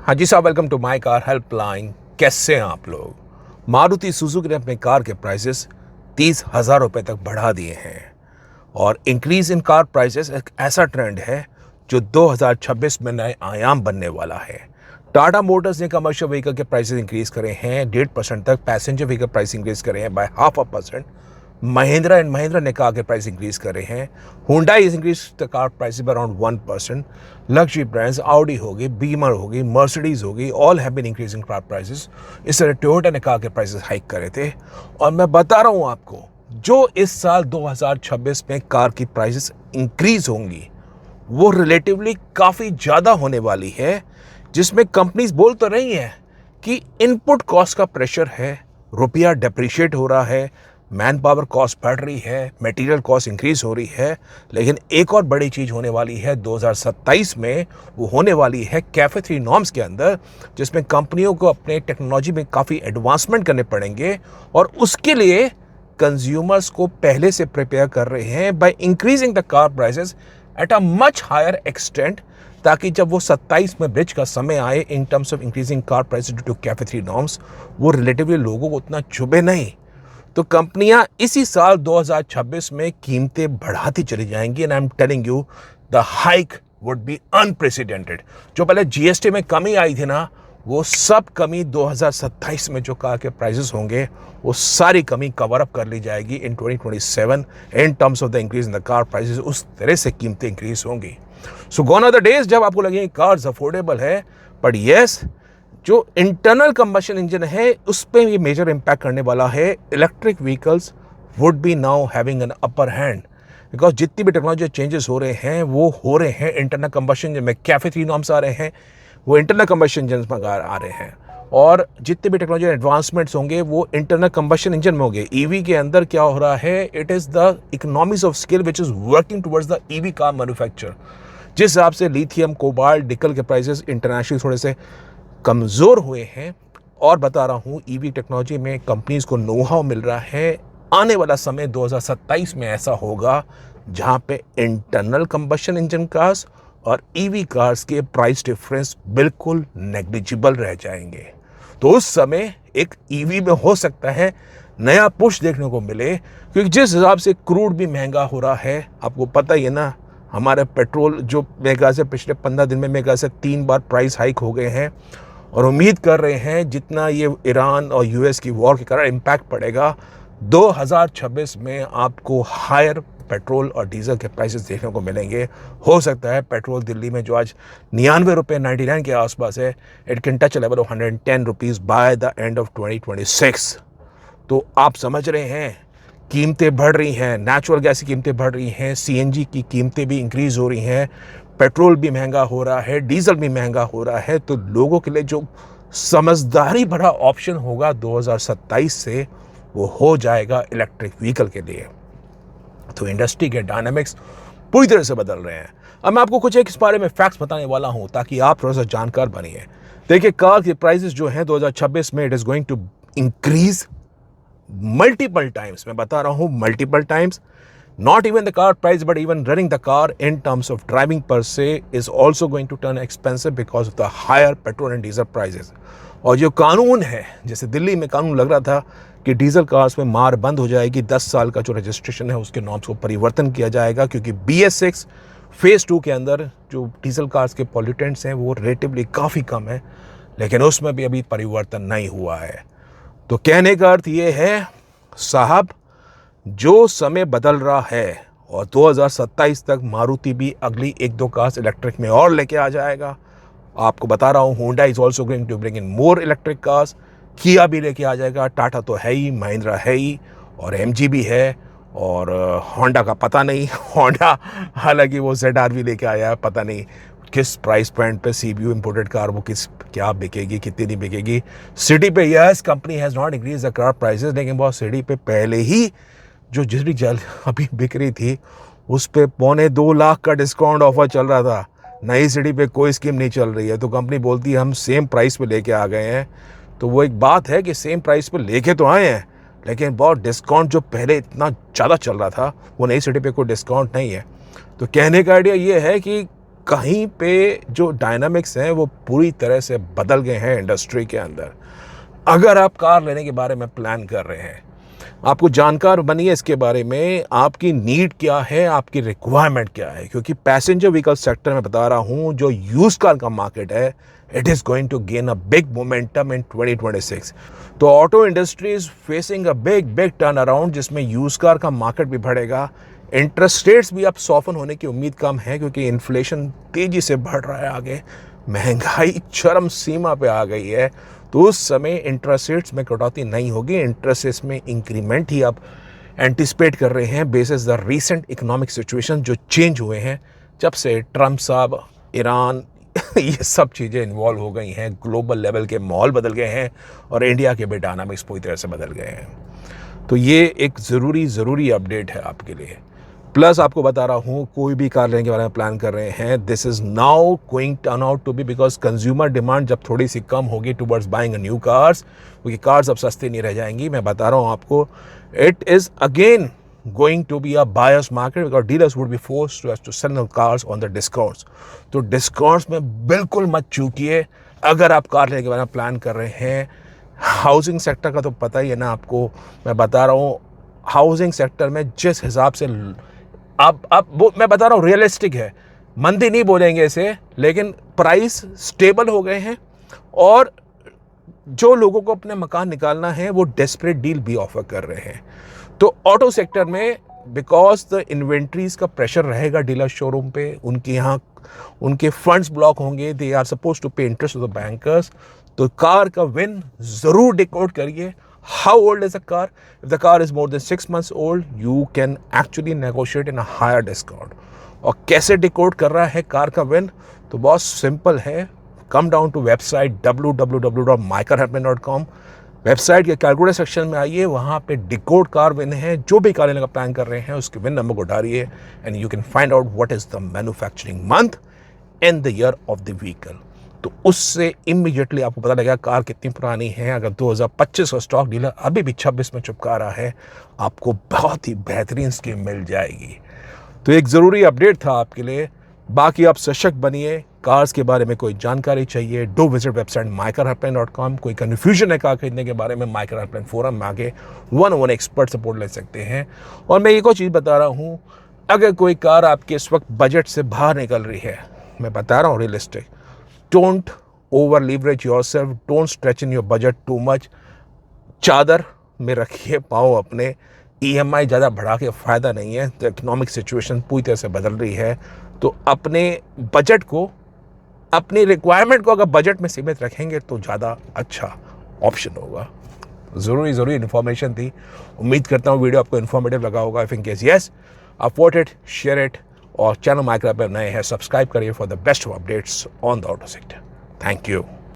हाँ जी साहब, welcome to my car helpline. कैसे हैं आप लोग? मारुति सुजुकी ने अपने कार के प्राइसेस 30,000 रुपये तक बढ़ा दिए हैं और इंक्रीज इन कार प्राइसेस एक ऐसा ट्रेंड है जो 2026 में नए आयाम बनने वाला है। टाटा मोटर्स ने कमर्शियल व्हीकल के प्राइसेस इंक्रीज करे हैं 1.5% तक, पैसेंजर व्हीकल प्राइस इंक्रीज करे हैं बाय 0.5%। महिंद्रा एंड महिंद्रा ने कार के प्राइस इंक्रीज करे हैं। Hyundai is increase the car price by around 1%। Luxury brands Audi होगी, बीमर होगी, मर्सिडीज होगी, all have been increasing car prices. इस तरह टोयोटा ने कार के प्राइसेस हाइक करे थे। और मैं बता रहा हूं आपको, जो इस साल 2026 में कार की प्राइसेस इंक्रीज होंगी वो रिलेटिवली काफ़ी ज़्यादा होने वाली है, जिसमें कंपनीज बोल तो रही हैं कि इनपुट कॉस्ट का प्रेशर है, रुपया डेप्रिशिएट हो रहा है, मैन पावर कॉस्ट बढ़ रही है, मटेरियल कॉस्ट इंक्रीज हो रही है। लेकिन एक और बड़ी चीज़ होने वाली है 2027 में, वो होने वाली है कैफे 3 नॉर्म्स के अंदर, जिसमें कंपनियों को अपने टेक्नोलॉजी में काफ़ी एडवांसमेंट करने पड़ेंगे और उसके लिए कंज्यूमर्स को पहले से प्रिपेयर कर रहे हैं by increasing the car prices at a much higher extent, ताकि जब वो 27 में ब्रिज का समय आए in terms of increasing car prices due to CAFE 3 norms, वो रिलेटिवली लोगों को उतना चुभे नहीं। तो कंपनियां इसी साल 2026 में कीमतें बढ़ाती चली जाएंगी and I am telling you the hike would be unprecedented. जो पहले जीएसटी में कमी आई थी ना, वो सब कमी 2027 में जो कार के प्राइसेस होंगे वो सारी कमी कवर अप कर ली जाएगी इन 2027 इन terms of the increase in the car prices. उस तरह से कीमतें इंक्रीज होंगी। सो गॉन आर द डेज जब आपको लगेंगे कार्स अफोर्डेबल है, बट येस, जो इंटरनल कंबशन इंजन है उस पर ये मेजर इम्पैक्ट करने वाला है। Electric vehicles would be now having an upper hand, because जितनी भी टेक्नोलॉजी चेंजेस हो रहे हैं वो हो रहे हैं इंटरनल कंबशन इंजन में। कैफे 3 नॉर्म्स आ रहे हैं, वो इंटरनल कंबशन इंजन में आ रहे हैं। और जितने भी टेक्नोलॉजी एडवांसमेंट्स होंगे वो इंटरनल कंबशन इंजन में होंगे। ईवी के अंदर क्या हो रहा है, it is the economies of scale which is working towards the EV car manufacture. जिस हिसाब से लिथियम, कोबाल्ट, निकल के प्राइसेस इंटरनेशनल थोड़े से कमज़ोर हुए हैं, और बता रहा हूँ ईवी टेक्नोलॉजी में कंपनीज को नो हाउ मिल रहा है। आने वाला समय 2027 में ऐसा होगा जहाँ पे इंटरनल कंबशन इंजन कार्स और ईवी कार्स के प्राइस डिफरेंस बिल्कुल नेग्लिजिबल रह जाएंगे। तो उस समय एक ईवी में हो सकता है नया पुश देखने को मिले, क्योंकि जिस हिसाब से क्रूड भी महंगा हो रहा है, आपको पता ही है ना, हमारे पेट्रोल जो मेगा से पिछले 15 दिन में मेगा से 3 बार प्राइस हाइक हो गए हैं। और उम्मीद कर रहे हैं जितना ये ईरान और यूएस की वॉर के कारण इम्पैक्ट पड़ेगा, 2026 में आपको हायर पेट्रोल और डीजल के प्राइसेस देखने को मिलेंगे। हो सकता है पेट्रोल दिल्ली में जो आज 99 रुपये 99 के आसपास है, it can touch level of 110 rupees by the end of 2026। तो आप समझ रहे हैं कीमतें बढ़ रही हैं, नेचुरल गैस की कीमतें बढ़ रही हैं, सीएनजी की कीमतें भी इंक्रीज़ हो रही हैं, पेट्रोल भी महंगा हो रहा है, डीजल भी महंगा हो रहा है। तो लोगों के लिए जो समझदारी भरा ऑप्शन होगा 2027 से, वो हो जाएगा इलेक्ट्रिक व्हीकल के लिए। तो इंडस्ट्री के डायनामिक्स पूरी तरह से बदल रहे हैं। अब मैं आपको कुछ एक इस बारे में फैक्ट्स बताने वाला हूं ताकि आप थोड़ा सा जानकार बनिए। देखिए, कार के प्राइसेस जो हैं 2026 में it is going to increase multiple times. मैं बता रहा हूं multiple times. Not even the car price, but even running the car in terms of driving per se is also going to turn expensive because of the higher petrol and diesel prices. और जो कानून है, जैसे दिल्ली में कानून लग रहा था कि डीजल कार्स में मार बंद हो जाएगी, 10 साल का जो रजिस्ट्रेशन है उसके नॉर्म्स को परिवर्तन किया जाएगा, क्योंकि BS6 फेज़ 2 के अंदर जो डीजल कार्स के पॉल्यूटेंट्स हैं वो रिलेटिवली काफ़ी कम है, लेकिन उसमें भी अभी परिवर्तन नहीं हुआ है। तो कहने का अर्थ ये है साहब, जो समय बदल रहा है और 2027 तक मारुति भी अगली 1-2 कार्स इलेक्ट्रिक में और लेके आ जाएगा। आपको बता रहा हूँ Honda is also going to bring in more electric cars, Kia भी लेके आ जाएगा, टाटा तो है ही, महिंद्रा है ही, और MG भी है, और होंडा का पता नहीं। होंडा हालांकि वो ZR भी लेके आया है, पता नहीं किस प्राइस पॉइंट पे CBU इंपोर्टेड कार वो क्या बिकेगी, कितनी नहीं बिकेगी। सिटी पे yes, company has not increase the car prices, लेकिन बहुत सिटी पे पहले ही जो जिसकी जल अभी बिक रही थी उस पे 2.25 लाख का डिस्काउंट ऑफर चल रहा था। नई सिटी पे कोई स्कीम नहीं चल रही है, तो कंपनी बोलती है हम सेम प्राइस पे लेके आ गए हैं। तो वो एक बात है कि सेम प्राइस पे लेके तो आए हैं, लेकिन बहुत डिस्काउंट जो पहले इतना ज़्यादा चल रहा था वो नई सिटी पे कोई डिस्काउंट नहीं है। तो कहने का आइडिया ये है कि कहीं पे जो डायनामिक्स हैं वो पूरी तरह से बदल गए हैं इंडस्ट्री के अंदर। अगर आप कार लेने के बारे में प्लान कर रहे हैं, आपको जानकार बनिए इसके बारे में, आपकी नीड क्या है, आपकी रिक्वायरमेंट क्या है, क्योंकि पैसेंजर व्हीकल सेक्टर में बता रहा हूं जो यूज्ड कार का मार्केट है, it is going to gain a big momentum in 2026। तो auto industry is facing a big turn around, जिसमें यूज्ड कार का मार्केट भी बढ़ेगा। इंटरेस्ट रेट्स भी अब सॉफन होने की उम्मीद कम है, क्योंकि इन्फ्लेशन तेजी से बढ़ रहा है आगे, महंगाई चरम सीमा पे आ गई है। तो उस समय इंटरेस्ट रेट्स में कटौती नहीं होगी, इंटरेस्ट रेट्स में इंक्रीमेंट ही आप एंटिसिपेट कर रहे हैं basis the recent economic situation जो चेंज हुए हैं जब से ट्रम्प साहब, ईरान ये सब चीज़ें इन्वॉल्व हो गई हैं, ग्लोबल लेवल के माहौल बदल गए हैं और इंडिया के भी डायनामिक्स पूरी तरह से बदल गए हैं। तो ये एक ज़रूरी अपडेट है आपके लिए। प्लस आपको बता रहा हूँ, कोई भी कार लेने के बारे में प्लान कर रहे हैं, this is now going turn out to be, because consumer demand जब थोड़ी सी कम होगी towards buying a new cars, क्योंकि कार्स अब सस्ती नहीं रह जाएंगी। मैं बता रहा हूँ आपको, it is again going to be a buyer's market because dealers would be forced to sell cars on the discounts। तो डिस्काउंट्स में बिल्कुल मत चूकिए अगर आप कार लेने के बारे में प्लान कर रहे हैं। हाउसिंग सेक्टर का तो पता ही है ना आपको, मैं बता रहा हूँ हाउसिंग सेक्टर में जिस हिसाब से अब वो मैं बता रहा हूँ रियलिस्टिक है, मंदी नहीं बोलेंगे इसे, लेकिन प्राइस स्टेबल हो गए हैं और जो लोगों को अपने मकान निकालना है वो डेस्परेट डील भी ऑफर कर रहे हैं। तो ऑटो सेक्टर में बिकॉज द इन्वेंट्रीज का प्रेशर रहेगा डीलर शोरूम पे, उनके यहाँ उनके फंड्स ब्लॉक होंगे, they are suppose to pay interest to the bankers. तो कार का विन ज़रूर डिकोड करिए। How old is a car? If the car is more than 6 months old, you can actually negotiate in a higher discount. और कैसे decode कर रहा है car का विन? तो बहुत सिंपल है, come down to website www.mycarhelpline.com। Website के कैलकुलेटर सेक्शन में आइए, वहाँ पे डिकोड कार विन है। जो भी कार लेने का प्लान कर रहे हैं उसके विन नंबर को डालिए and you can find out what is the manufacturing month and the year of the vehicle. तो उससे इमीडिएटली आपको पता लगेगा कार कितनी पुरानी है। अगर 2025 का स्टॉक डीलर अभी भी 26 में चिपका रहा है, आपको बहुत ही बेहतरीन स्कीम मिल जाएगी। तो एक ज़रूरी अपडेट था आपके लिए। बाकी आप सशक्त बनिए। कार्स के बारे में कोई जानकारी चाहिए, डू विजिट वेबसाइट mycarhelpline.com। कोई कन्फ्यूजन है कार खरीदने के बारे में, माइकर हेल्पलाइन फोरम में आके 1-on-1 एक्सपर्ट सपोर्ट ले सकते हैं। और मैं एक और चीज़ बता रहा हूँ, अगर कोई कार आपके इस वक्त बजट से बाहर निकल रही है, मैं बता रहा हूँ realistic, don't over leverage yourself, don't stretch in your budget too much. चादर में रखिए पाँव अपने, EMI ज़्यादा बढ़ा के फ़ायदा नहीं है। तो इकोनॉमिक सिचुएशन पूरी तरह से बदल रही है, तो अपने बजट को, अपनी रिक्वायरमेंट को अगर बजट में सीमित रखेंगे तो ज़्यादा अच्छा ऑप्शन होगा। ज़रूरी इन्फॉर्मेशन थी। उम्मीद करता हूँ वीडियो आपको इन्फॉर्मेटिव लगा होगा। इफ इन केस येस, आप वॉट इट, शेयर इट, और चैनल माइक्रो पर नए हैं सब्सक्राइब करिए for the best of updates on the auto sector. Thank you.